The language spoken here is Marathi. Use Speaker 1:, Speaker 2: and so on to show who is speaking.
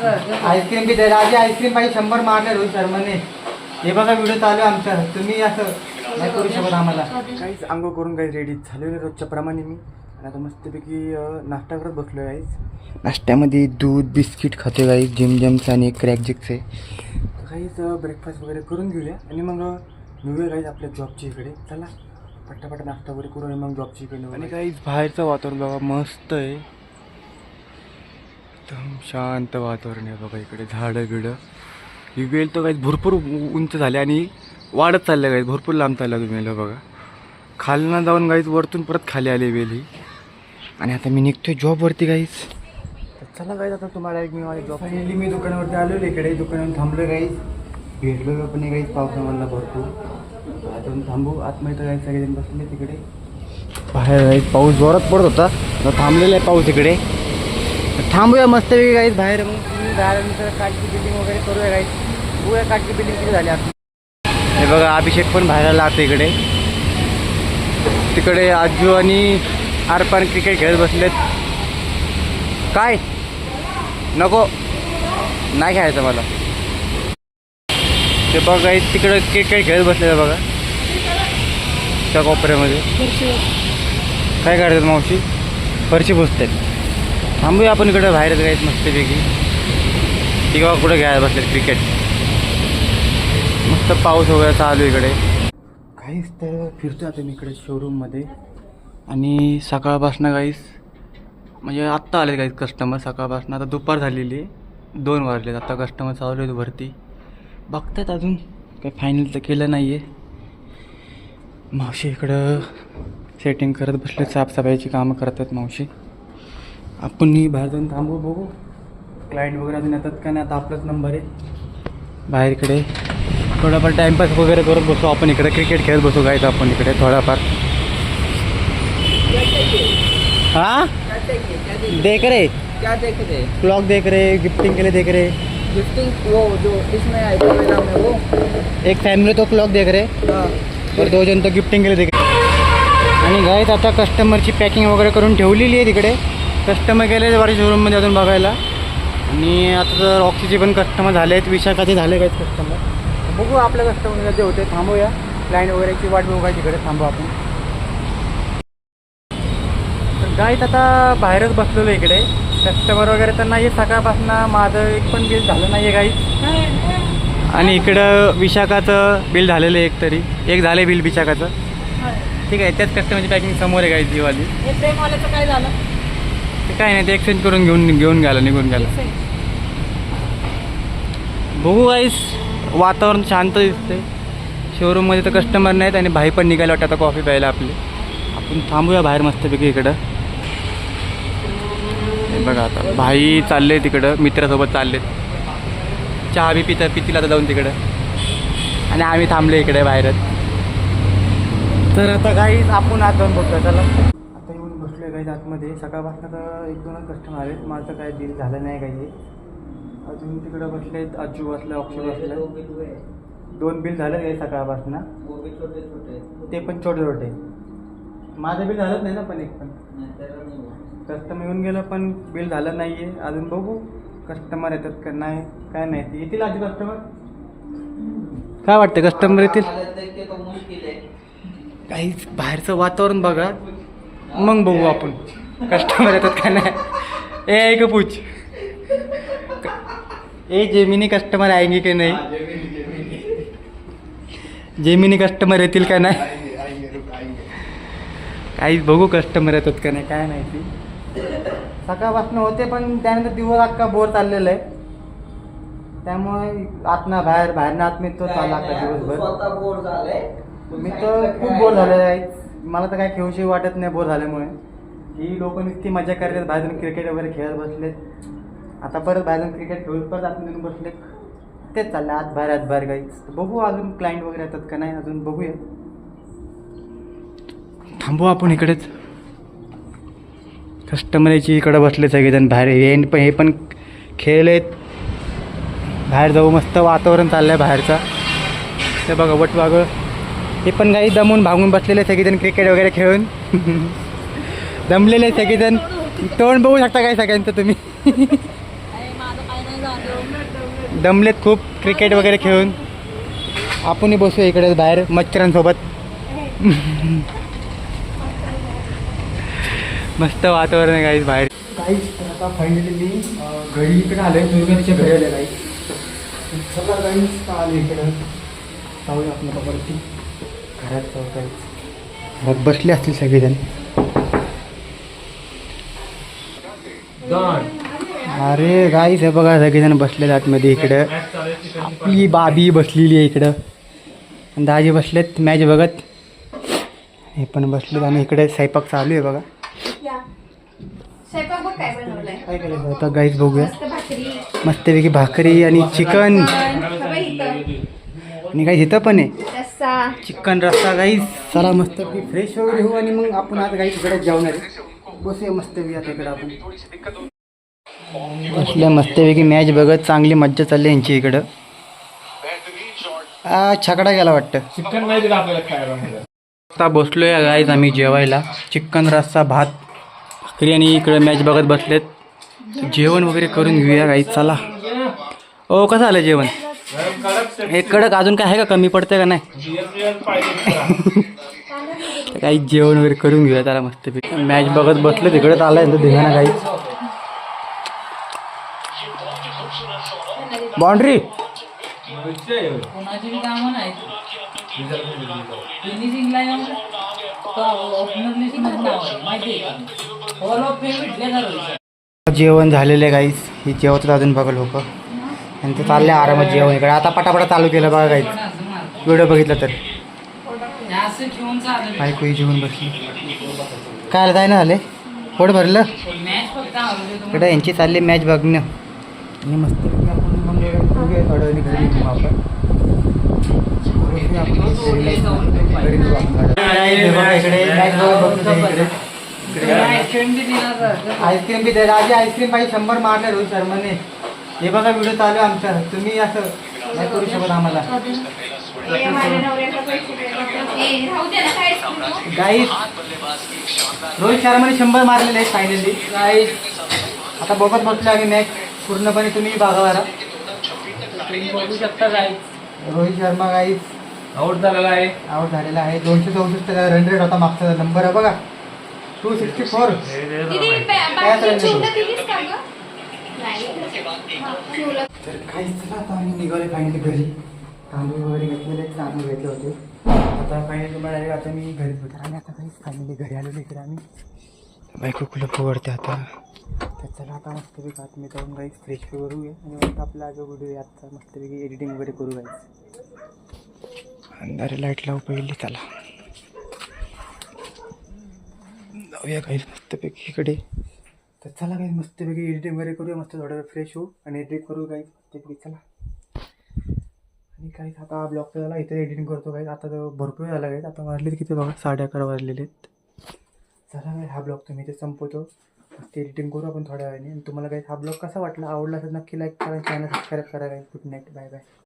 Speaker 1: आईस्क्रीम बी द्यायला आधी आईस्क्रीम पाहिजे 100 मारले रोहित शर्माने. हे बघा व्हिडिओ चालू आहे आमचा, तुम्ही असं नाही करू शकत आम्हाला. काहीच अंघोळ करून काही रेडी झालेलं रोजच्या प्रमाणे मी. आणि आता मस्तपैकी नाश्ता करत बसलो आहे. नाश्त्यामध्ये दूध बिस्किट खातो काही जिमजमचं आणि क्रॅक जिकचे. काहीच ब्रेकफास्ट वगैरे करून घेऊया आणि मग निघूया काहीच आपल्या जॉबच्या इकडे. चला पटापट नाश्ता वगैरे करून आणि मग जॉबच्या इकडे. आणि काहीच बाहेरचं वातावरण बघा मस्त आहे, एकदम शांत वातावरण आहे बघा. इकडे झाडं बिडं ही वेल तर काही भरपूर उंच झाले आणि वाढत चाललं काही भरपूर लांब चाललं तुम्ही बघा. खालना जाऊन गाईच वरतून परत खाली आले वेल ही. आणि आता मी निघतोय जॉबवरती गाईच. तर चला गाईज आता तुम्हाला एक मी माझ्या जॉब फायनली मी दुकानावरती आलेलो. इकडे दुकानावर थांबलो गाईज, भेटलो पण गाईज पावसामधला भरपूर. अजून थांबू आतमध्ये तर गाईज सगळेजण बसले तिकडे बाहेर. गाईज पाऊस जोरात पडत होता, तर थांबलेला आहे पाऊस इकडे. थांबूया मस्तपैकी गाईज बाहेर. मग तुम्ही झाल्यानंतर काठची बिल्डिंग वगैरे करूया गाईज. बघूया काठची बिल्डिंग किती झाली आपली. हे बघा अभिषेक पण बाहेर आला आता इकडे. तिकडे आजू आणि आरपान क्रिकेट खेळत बसलेत. काय नको नाही खेळायचं मला. ते बघा तिकडं क्रिकेट खेळत बसले बघा त्या कोपऱ्यामध्ये. काय करतात मावशी? फरशी पुसतात. थांबूया आपण इकडे बाहेरच गायच मस्तपैकी. किंवा कुठं घ्यायला बसलेत क्रिकेट. मस्त पाऊस वगैरे चालू इकडे. काहीच तर फिरतो आता मी इकडे शोरूममध्ये. आणि सकाळपासून काहीच म्हणजे आत्ता आले काहीच कस्टमर सकाळपासून. आता दुपार झालेली आहे, 2 वाजलेत. आता कस्टमर चालू आहेत वरती, बघतात. अजून काही फायनल तर केलं नाही आहे. मावशी इकडं सेटिंग करत बसले, साफसफाईची कामं करतात मावशी. आपणही बाहेर जाऊन थांबू, बघू क्लायंट वगैरे अजून येतात का नाही. आता आपलाच नंबर आहे बाहेर. इकडे थोडाफार टाईमपास वगैरे करत बसू आपण. इकडे क्रिकेट खेळत बसू गायचं आपण इकडे थोडाफार. हाँ देख रहे
Speaker 2: क्या देख रहे?
Speaker 1: क्लॉक देख रहे, गिफ्टिंग के लिए देख रहे.
Speaker 2: गिफ्टिंग वो जो इसमें आईफोन में नाम है वो.
Speaker 1: एक फॅमिली तो क्लॉक देख रहे
Speaker 2: हाँ.
Speaker 1: और 2 जण तो गिफ्टिंग के लिए देख रहे. आणि गाईत आता कस्टमरची पॅकिंग वगैरे करून ठेवलेली आहे तिकडे. कस्टमर गेले बऱ्याच शोरूममध्ये अजून बघायला. आणि आता तर ऑक्सीचे पण कस्टमर झाले आहेत, विशाखाचे झाले काहीच कस्टमर. बघू आपल्या कस्टमर जे होते. थांबूया क्लायंट वगैरेची वाट बघू काय तिकडे. थांबू आपण. तर गाईत आता बाहेरच बसलेलो इकडे. कस्टमर वगैरे तर नाही आहे सकाळपासून. माझं एक पण बिल झालं नाही आहे गाईत. आणि इकडं विशाखाचं बिल झालेलं आहे एक झालं आहे बिल विशाखाचं. ठीक आहे, त्याच कस्टमरची पॅकिंग समोर आहे गाईत जीवाली.
Speaker 2: प्रेमवाल्याचं काय झालं?
Speaker 1: ते काय नाही, ते एक्सचेंज करून घेऊन गेला, निघून गेला. बघू गाईस, वातावरण शांत दिसते. शोरूममध्ये तर कस्टमर नाहीत आणि भाई पण निघायला वाटतं आता कॉफी प्यायला आपली. आपण थांबूया बाहेर मस्तपैकी इकडं. बघा आता भाई चालले तिकडं, मित्रासोबत चाललेत. चहा बी पितील आता जाऊन तिकडं. आणि आम्ही थांबले इकडे बाहेरच. तर आता गाईज आपण आत जाऊन बघतो. चला आता येऊन बसलो गाईज आतमध्ये. सकाळपासून तर 1-2 कस्टमर आलेत. माझं काय डील झालं नाही काही अजून. तिकडं बसलेत, आजू बसलं, ऑक्सी बसलं. 2 बिल झालं काही सकाळपासून. ते पण छोटे. माझं बिल झालंच नाही ना पण. एक पण कस्टमर येऊन गेलं पण बिल झालं नाही आहे अजून. बघू कस्टमर येतात का नाही, काय माहिती. येतील आधी कस्टमर. काय वाटतं कस्टमर येतील? काहीच बाहेरचं वातावरण बघा, मग बघू आपण कस्टमर येतात का नाही. ए ऐक पूछ, ए जेमिनी कस्टमर आएंगे की नाही? जेमिनी कस्टमर येतील का नाही? काहीच बघू कस्टमर येतात का नाही, काय माहिती. सकाळपासून होते पण त्यानंतर दिवस अख्खा बोर चाललेलं आहे. त्यामुळे आतना बाहेरनं आत मी तो चालला अख्खा दिवसभर.
Speaker 2: बोर झालंय.
Speaker 1: मी तर खूप बोर झालेलं आहे. मला तर काय खेळूशी वाटत नाही बोर झाल्यामुळे. ही लोक नुसती मजा करतात, बाहेरून क्रिकेट वगैरे खेळत बसलेत. आता परत बाहेरून क्रिकेट खेळून परत आतून येऊन बसले. तेच चाललं आत बाहेर काहीच. बघू अजून क्लायंट वगैरे येतात का नाही अजून, बघूया. थांबू आपण इकडेच. कस्टमरची इकडं बसले सगळेजण बाहेर. हे पण खेळलेत. बाहेर जाऊ, मस्त वातावरण चाललं आहे बाहेरचा. ते बघा वटवागळ हे पण काही दमून भागून बसलेले सगळेजण क्रिकेट वगैरे खेळून. दमलेले सगळेजण. तोंड बघू शकता काय सगळ्यांचं तुम्ही.
Speaker 2: काय नाही झालं.
Speaker 1: दमलेत खूप क्रिकेट वगैरे खेळून. आपणही बसूया इकडे बाहेर मच्छरांसोबत. मस्त वातावरण आहे गाईज बाहेर. गाईज तर आता फायनली मी घरी इकडे आलो आहे. दुर्गाच्या घरी आले गाईज. सगळं गाईज का आले इकडं. जाऊया आपल्या वरती घरात जाऊ गाईज. घरात बसले असतील सगळेजण. अरे गाईज हे बघा सगळेजण बसलेले आतमध्ये इकडं. आपली बाबी बसलेली आहे इकडं. दाजी बसलेत मॅच बघत. हे पण बसलेत आणि इकडे स्वयंपाक चालू आहे बघा. काय केलं स्वयंपाक गाईज बघूया. मस्तपैकी भाकरी आणि चिकन आणि गाईज इथं पण आहे चिकन रस्सा गाईज. चला मस्तपैकी फ्रेश वगैरे होऊ आणि मग आपण आता गाईज इकडे जेवणार आहे. बसूया मस्तपैकी आता इकडं आपण. बसल्या मस्तपैकी मॅच बघत. चांगली मज्जा चालली यांची इकडं. छकडा गेला वाटतं.
Speaker 3: चिकन नाही दिलं आपल्याला खायला.
Speaker 1: आता बसलोय गाईज आम्ही जेवायला. चिकन रस्सा भात भाकरी आणि इकडे मॅच बघत बसलेत. जेवण वगैरे करून घेऊया गाईज. चला. ओ कसं आलं जेवण. हे कडक अजून काय आहे का कमी पडतंय का नाही. काही जेवण वगैरे करून घेऊया त्याला मस्तपैकी. मॅच बघत बसलं तिकडे आलाय धिंगाणा गाईज. बाउंड्री
Speaker 2: कोणाची बी कामं नाहीत. तिन्ही जिंकला येऊन तो ओपनर लिस्टमध्ये नाव आहे माहिती आहे का. हॉल ऑफ फेम भेटले का रोहित.
Speaker 1: जेवण झालेलं आहे गाईज. हे जेवतात अजून बघा लोक. आणि ते चालले आरामात जेवण इकडे. आता पटापटा चालू केलं बघा गाईज. व्हिडिओ बघितलं तर
Speaker 2: असं घेऊन चालू
Speaker 1: बायकोही जेवण बसली. काय जाय ना झाले पोट भरलं.
Speaker 2: मॅच फक्त आवडते
Speaker 1: इकडे यांची चालली मॅच बघणं. आणि मस्त आपण मग बघूया थोड्या वेळाने घरी निघू आपण. घरी निघू आपण. इकडे मॅच बघत बसलो इकडे.
Speaker 2: आईस्क्रीम बी दिला.
Speaker 1: आईस्क्रीम बी द्या. आजी आईस्क्रीम पाहिजे 100 मारले रोहित शर्माने. हे बघा व्हिडिओ चालू आहे आमचा. तुम्ही असं नाही करू शकत आम्हाला. गाईस रोहित शर्माने 100 मारलेले आहेत फायनली. गाईस आता बघत बसलो आम्ही मॅच पूर्णपणे. तुम्ही बघा बरा.
Speaker 2: तुम्ही बघू शकता गाईज.
Speaker 1: रोहित शर्मा गाईस
Speaker 3: आउट झालेला आहे.
Speaker 1: आउट झालेला आहे. 264 रन रेट होता मागचा नंबर आहे बघा. 264. तर काहीच चला आता आम्ही निघाले फायनली घरी. तांदूळ वगैरे घेतलेले आहेत. तांदूळ घेतले होते. आता फायनली मला आता मी घरीच होतो. आणि आता काही फायनली घरी आलेलो इकडे आम्ही. बायको कुलप उघडते आता. तर चला आता मस्तपैकी आत मी जाऊन काही फ्रेश करूया. आणि मग आपला जो व्हिडिओ आता मस्तपैकी एडिटिंग वगैरे करू गाईस. अंधारे लाईट लावू पहिली. चला जाऊया काही मस्तपैकी इकडे. तर चला काही मस्तपैकी एडिटिंग वगैरे करूया. मस्त थोडा वेळ फ्रेश होऊ आणि एडिट करू काही मस्तपैकी. चला. आणि काहीच आता ब्लॉग झाला इथे एडिटिंग करतो काही. आता तर भरपूर झाला काही. आता वाजलेत किती बघा 11:30 वाजलेले आहेत. चला काही हा ब्लॉग तुम्ही इथे संपवतो. मस्त एडिटिंग करू आपण थोड्या वेळाने. आणि तुम्हाला काही हा ब्लॉग कसा वाटला आवडला असेल नक्की लाईक करा. चॅनल सबस्क्राईब करा काही. Good night. Bye bye.